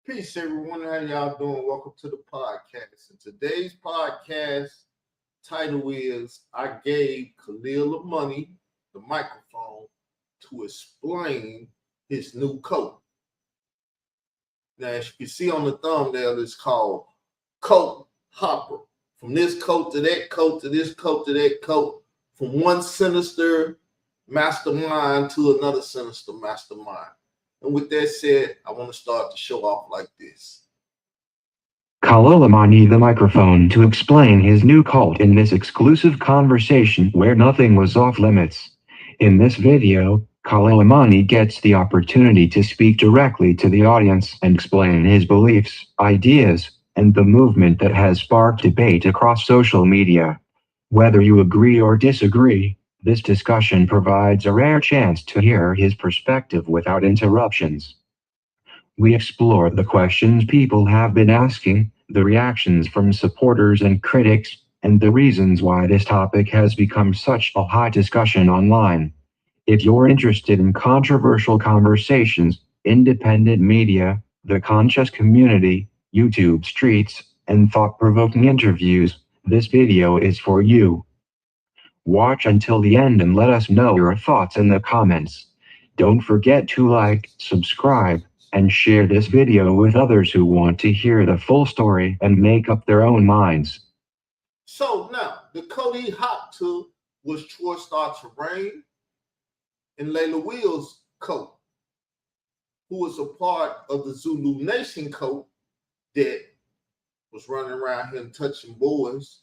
Peace, everyone. How y'all doing? Welcome to the podcast. And today's podcast title is I Gave Khalil Money the microphone to explain his new coat. Now, as you can see on the thumbnail, it's called Coat Hopper. From this coat to that coat to this coat to that coat, from one sinister mastermind to another sinister mastermind. And with that said, I want to start the show off like this. Khalil the microphone to explain his new cult in this exclusive conversation where nothing was off limits. In this video, Khalil gets the opportunity to speak directly to the audience and explain his beliefs, ideas, and the movement that has sparked debate across social media. Whether you agree or disagree, this discussion provides a rare chance to hear his perspective without interruptions. We explore the questions people have been asking, the reactions from supporters and critics, and the reasons why this topic has become such a hot discussion online. If you're interested in controversial conversations, independent media, the conscious community, YouTube streets, and thought-provoking interviews, this video is for you. Watch until the end and let us know your thoughts in the comments. Don't forget to like, subscribe, and share this video with others who want to hear the full story and make up their own minds. So now, the coat he hopped to was Troy Star Terrain and Layla Will's coat, who was a part of the Zulu Nation coat that was running around here and touching boys,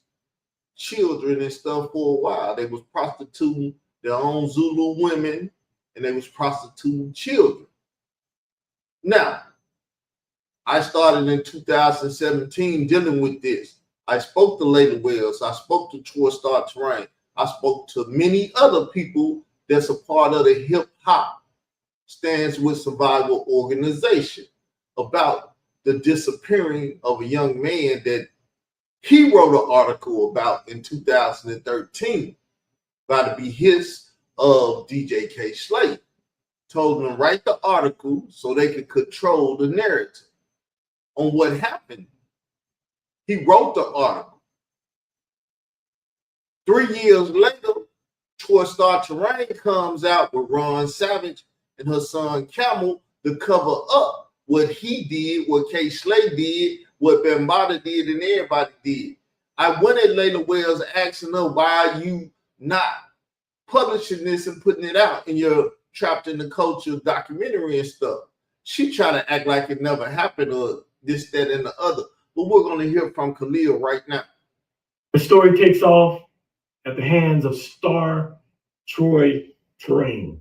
children and stuff for a while. They was prostituting their own Zulu women and they was prostituting children. Now, I started in 2017 dealing with this. I spoke to Layla Wells. I spoke to Troy Star Terrain. I spoke to many other people that's a part of the hip hop Stands with Survival organization about the disappearing of a young man that he wrote an article about in 2013 by the behest of DJ K. Slate. Told him to write the article so they could control the narrative on what happened. He wrote the article. 3 years later, Troy Star Terrain comes out with Ron Savage and her son Camel to cover up what he did, what K. Slate did, what Bambaataa did, and everybody did. I went at Layla Wells asking her, why are you not publishing this and putting it out in your Trapped in the Culture documentary and stuff? She trying to act like it never happened or this, that, and the other. But we're going to hear from Khalil right now. The story takes off at the hands of Star Troy Terrain.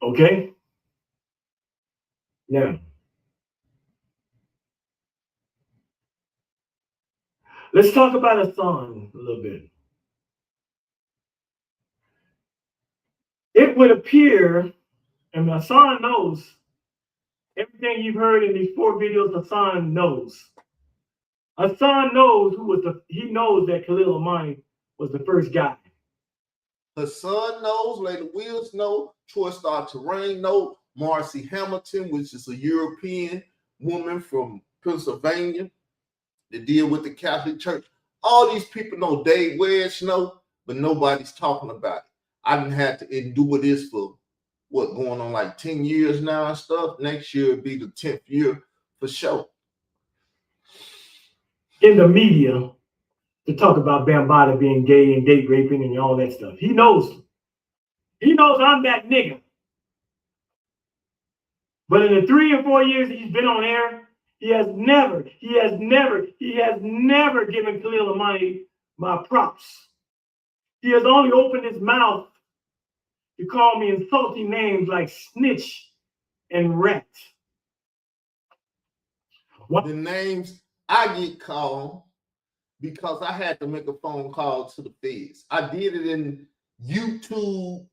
Okay? Now, let's talk about Hassan a little bit. It would appear, and Hassan knows, everything you've heard in these 4 videos, Hassan knows. Hassan knows he knows that Khalil Amani was the first guy. Hassan knows, Layla Wills knows, Troy Star Terrain knows, Marcy Hamilton, which is a European woman from Pennsylvania that deal with the Catholic Church. All these people know, Dave Wedge know, but nobody's talking about it. I done had to endure this for going on like 10 years now and stuff. Next year will be the 10th year for sure. In the media, to talk about Bambaataa being gay and date raping and all that stuff. He knows I'm that nigga. But in the 3 or 4 years he's been on air, he has never given Khalil Amani my props. He has only opened his mouth to call me insulting names like snitch and rat. What? The names I get called because I had to make a phone call to the feds. I did it in YouTube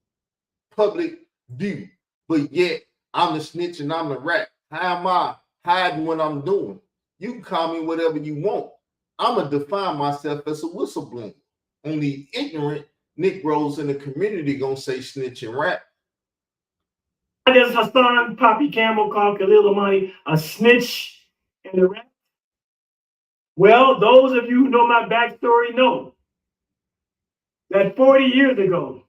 public view, but yet I'm the snitch and I'm the rat. How am I hiding what I'm doing? You can call me whatever you want. I'm going to define myself as a whistleblower. Only ignorant Negroes in the community going to say snitch and rat. Why does Hassan Poppy Campbell call Khalil Amani a snitch in the rap? Well, those of you who know my backstory know that 40 years ago,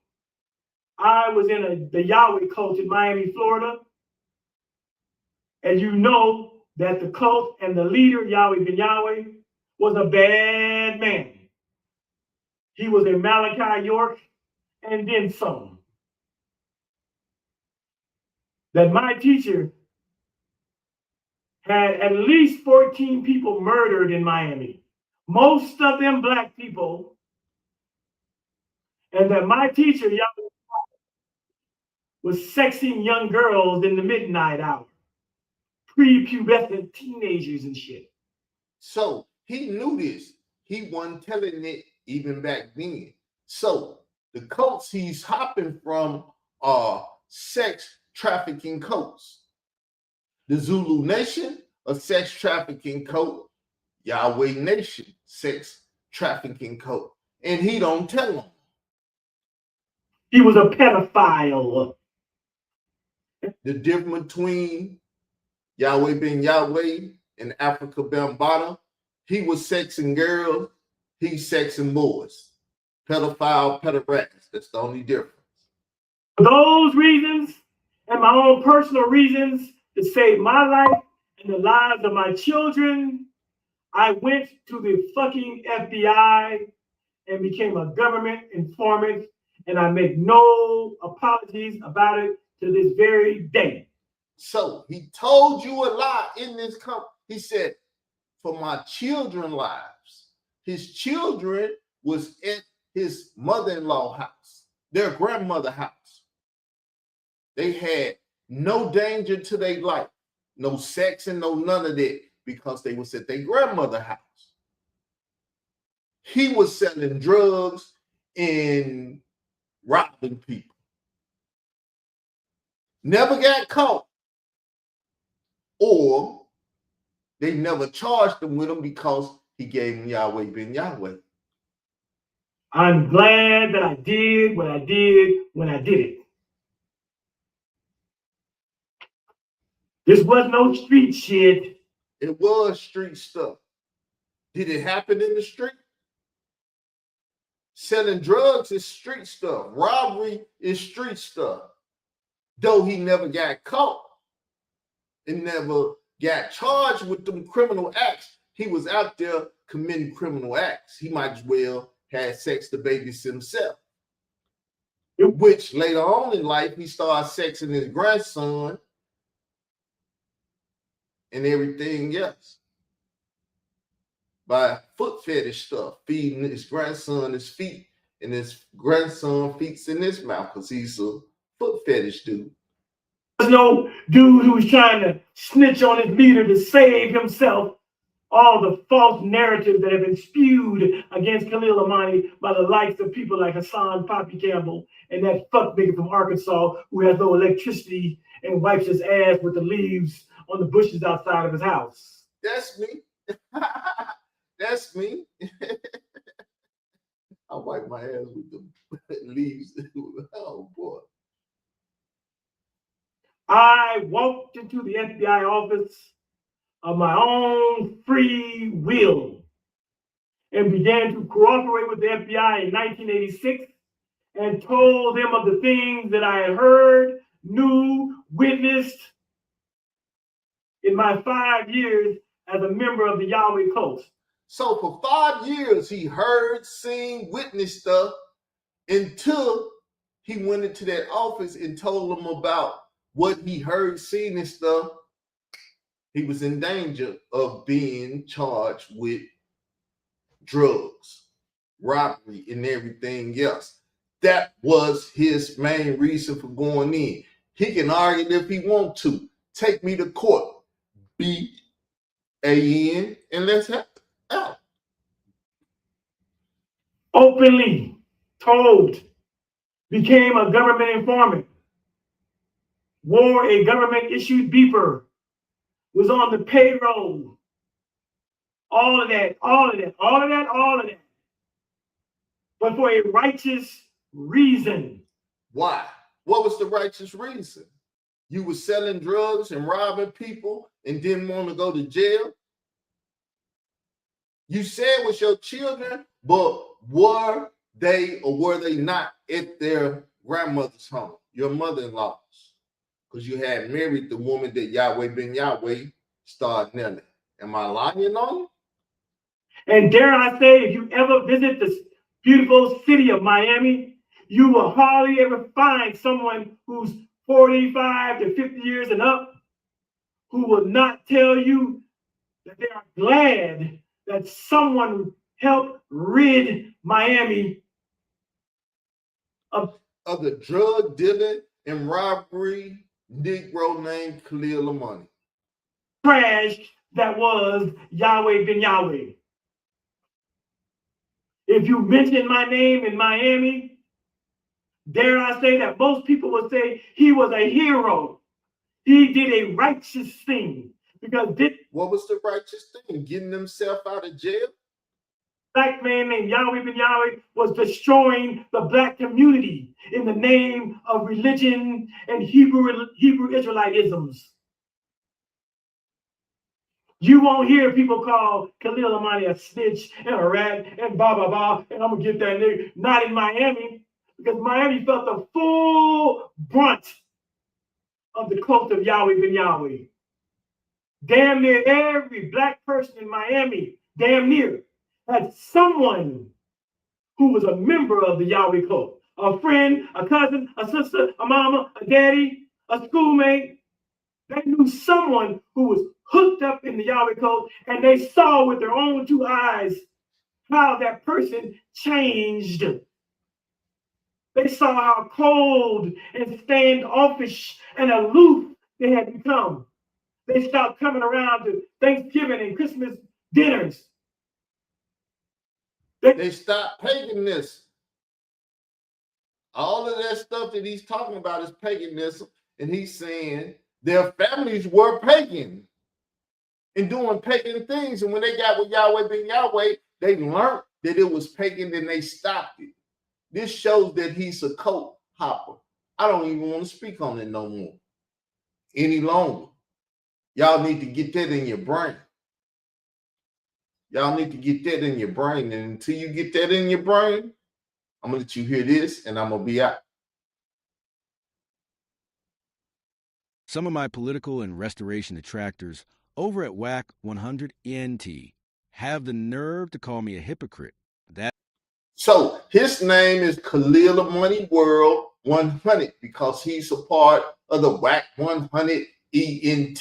I was in the Yahweh cult in Miami, Florida. And you know that the cult and the leader, Yahweh Ben Yahweh, was a bad man. He was a Malachi York and then some. That my teacher had at least 14 people murdered in Miami, most of them black people, and that my teacher, Yahweh, was sexing young girls in the midnight hour, prepubescent teenagers and shit. So he knew this. He wasn't telling it even back then. So the cults he's hopping from are sex trafficking cults. The Zulu Nation, a sex trafficking cult. Yahweh Nation, sex trafficking cult. And he don't tell them. He was a pedophile. The difference between Yahweh Ben Yahweh and Africa Bambaataa, he was sexing girls, he's sexing boys. Pedophile, pederast. That's the only difference. For those reasons and my own personal reasons to save my life and the lives of my children, I went to the fucking FBI and became a government informant, and I make no apologies about it to this very day. So he told you a lie in this company. He said, for my children's lives. His children was at his mother-in-law house, their grandmother house. They had no danger to their life, no sex and no none of that, because they was at their grandmother house. He was selling drugs and robbing people. Never got caught. Or they never charged him with him because he gave him Yahweh Ben Yahweh. I'm glad that I did what I did when I did it. This was no street shit. It was street stuff. Did it happen in the street? Selling drugs is street stuff. Robbery is street stuff. Though he never got caught and never got charged with them criminal acts, he was out there committing criminal acts. He might as well have sex the babies himself. Which later on in life, he started sexing his grandson and everything else. By foot fetish stuff, feeding his grandson his feet, and his grandson feet's in his mouth because he's a foot fetish dude. There's no dude who's trying to snitch on his leader to save himself. All the false narratives that have been spewed against Khalil Amani by the likes of people like Hassan Poppy Campbell and that fuck nigga from Arkansas who has no electricity and wipes his ass with the leaves on the bushes outside of his house. That's me. That's me. I wipe my ass with the leaves. Oh boy. I walked into the FBI office of my own free will and began to cooperate with the FBI in 1986 and told them of the things that I had heard, knew, witnessed in my 5 years as a member of the Yahweh cult. So for 5 years, he heard, seen, witnessed stuff until he went into that office and told them about what he heard, seen, and stuff. He was in danger of being charged with drugs, robbery, and everything else. That was his main reason for going in. He can argue if he wants to. Take me to court. B-A-N, and let's have it out. Openly told, became a government informant, wore a government-issued beeper, was on the payroll, all of that. But for a righteous reason. Why? What was the righteous reason? You were selling drugs and robbing people and didn't want to go to jail. You said with your children, but were they or were they not at their grandmother's home, your mother-in-law's? Because you had married the woman that Yahweh ben Yahweh started kneeling. Am I lying on you? And dare I say, if you ever visit this beautiful city of Miami, you will hardly ever find someone who's 45 to 50 years and up who will not tell you that they are glad that someone helped rid Miami of the drug dealing and robbery Negro named Khalil Amani. trash that was Yahweh ben Yahweh. If you mention my name in Miami, dare I say that most people would say he was a hero. He did a righteous thing. Because what was the righteous thing? Getting himself out of jail? Black man named Yahweh ben Yahweh was destroying the black community in the name of religion and Hebrew Israelitisms. You won't hear people call Khalil Amani a snitch and a rat and blah, blah, blah, and I'm going to get that nigga. Not in Miami, because Miami felt the full brunt of the cult of Yahweh ben Yahweh. Damn near every black person in Miami, damn near, had someone who was a member of the Yahweh cult. A friend, a cousin, a sister, a mama, a daddy, a schoolmate. They knew someone who was hooked up in the Yahweh cult, and they saw with their own two eyes how that person changed. They saw how cold and standoffish and aloof they had become. They stopped coming around to Thanksgiving and Christmas dinners. They stopped paganism. All of that stuff that he's talking about is paganism, and he's saying their families were pagan and doing pagan things. And when they got with Yahweh ben Yahweh, they learned that it was pagan and they stopped it. This shows that he's a cult hopper. I don't even want to speak on it no more any longer. Y'all need to get that in your brain. Y'all need to get that in your brain. And until you get that in your brain, I'm going to let you hear this and I'm going to be out. Some of my political and restoration detractors over at WAC 100 ENT have the nerve to call me a hypocrite. So his name is Khalil Amani World 100 because he's a part of the WAC 100 ENT.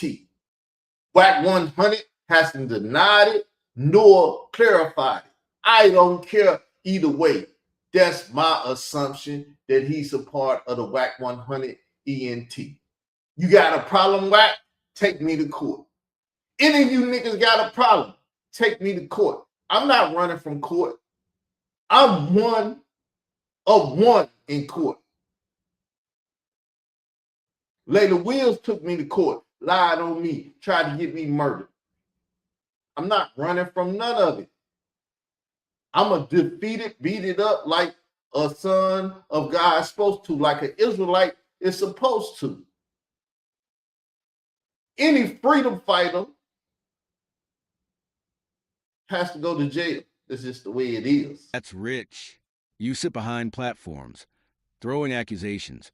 WAC 100 hasn't denied it nor clarified it. I don't care either way. That's my assumption that he's a part of the WAC 100 ENT. You got a problem, WAC? Take me to court. Any of you niggas got a problem? Take me to court. I'm not running from court. I'm one of one in court. Layla Wills took me to court, lied on me, tried to get me murdered. I'm not running from none of it. I'm a defeated, beat it up like a son of God is supposed to, like an Israelite is supposed to. Any freedom fighter has to go to jail. That's just the way it is. That's rich. You sit behind platforms, throwing accusations,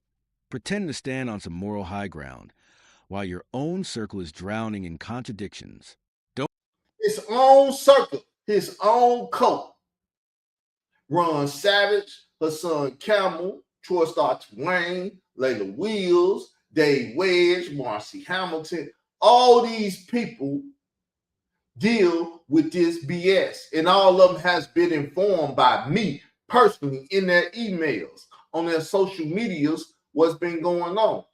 pretend to stand on some moral high ground, while your own circle is drowning in contradictions. His own circle, his own cult. Ron Savage, Hassan Campbell, Troy Star Twain, Layla Wills, Dave Wedge, Marcy Hamilton, all these people deal with this BS. And all of them has been informed by me personally in their emails, on their social medias, what's been going on.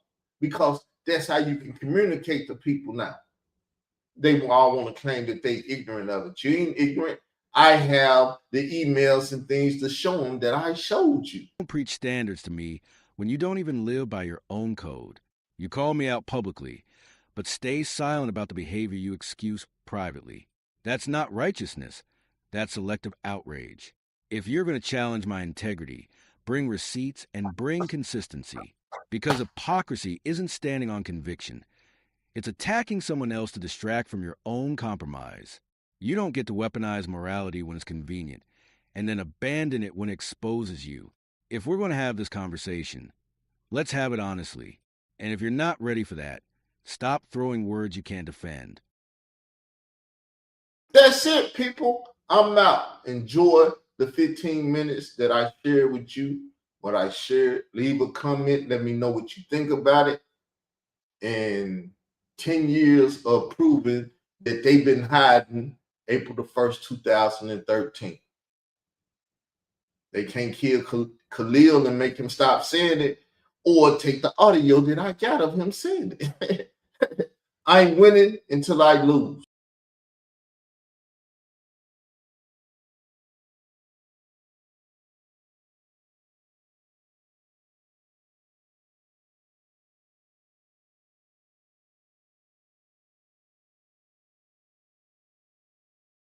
Because that's how you can communicate to people now. They all want to claim that they're ignorant of it. You ain't ignorant. I have the emails and things to show them that I showed you. Don't preach standards to me when you don't even live by your own code. You call me out publicly, but stay silent about the behavior you excuse privately. That's not righteousness. That's selective outrage. If you're going to challenge my integrity, bring receipts and bring consistency. Because hypocrisy isn't standing on conviction. It's attacking someone else to distract from your own compromise. You don't get to weaponize morality when it's convenient and then abandon it when it exposes you. If we're going to have this conversation, let's have it honestly. And if you're not ready for that, stop throwing words you can't defend. That's it, people. I'm out. Enjoy the 15 minutes that I shared with you, what I shared. Leave a comment. Let me know what you think about it. And 10 years of proving that they've been hiding April the 1st, 2013. They can't kill Khalil and make him stop saying it, or take the audio that I got of him saying it. I ain't winning until I lose.